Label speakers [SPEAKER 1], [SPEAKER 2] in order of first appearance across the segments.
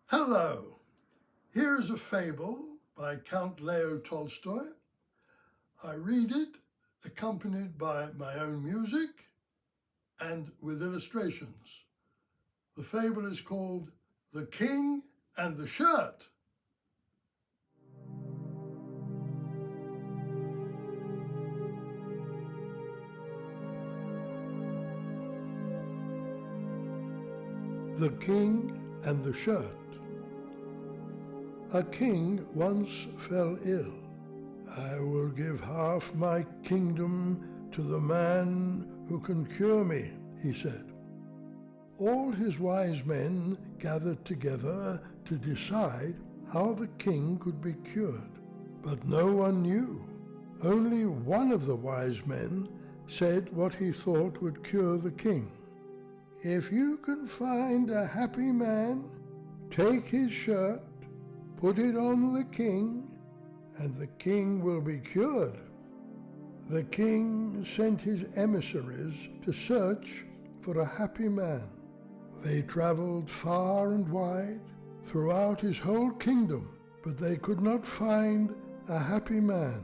[SPEAKER 1] Hello! Here is a fable by Count Leo Tolstoy. I read it accompanied by my own music and with illustrations. The fable is called The King and the Shirt. The King and the Shirt. A king once fell ill. "I will give half my kingdom to the man who can cure me," he said. All his wise men gathered together to decide how the king could be cured, but no one knew. Only one of the wise men said what he thought would cure the king. "If you can find a happy man, take his shirt, put it on the king, and the king will be cured." The king sent his emissaries to search for a happy man. They traveled far and wide throughout his whole kingdom, but they could not find a happy man.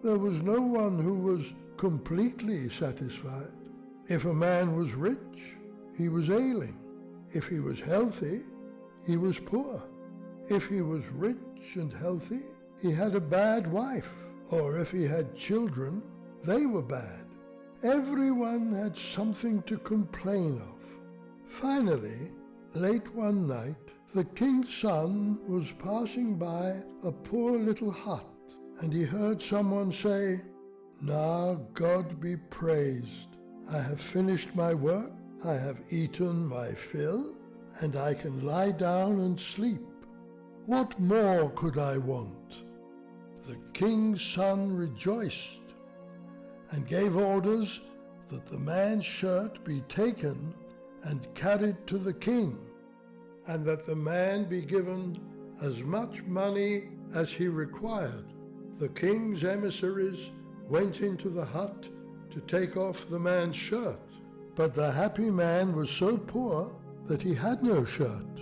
[SPEAKER 1] There was no one who was completely satisfied. If a man was rich, he was ailing. If he was healthy, he was poor. If he was rich and healthy, he had a bad wife, or if he had children, they were bad. Everyone had something to complain of. Finally, late one night, the king's son was passing by a poor little hut, and he heard someone say, "Now God be praised. I have finished my work, I have eaten my fill, and I can lie down and sleep. What more could I want?" The king's son rejoiced and gave orders that the man's shirt be taken and carried to the king, and that the man be given as much money as he required. The king's emissaries went into the hut to take off the man's shirt, but the happy man was so poor that he had no shirt.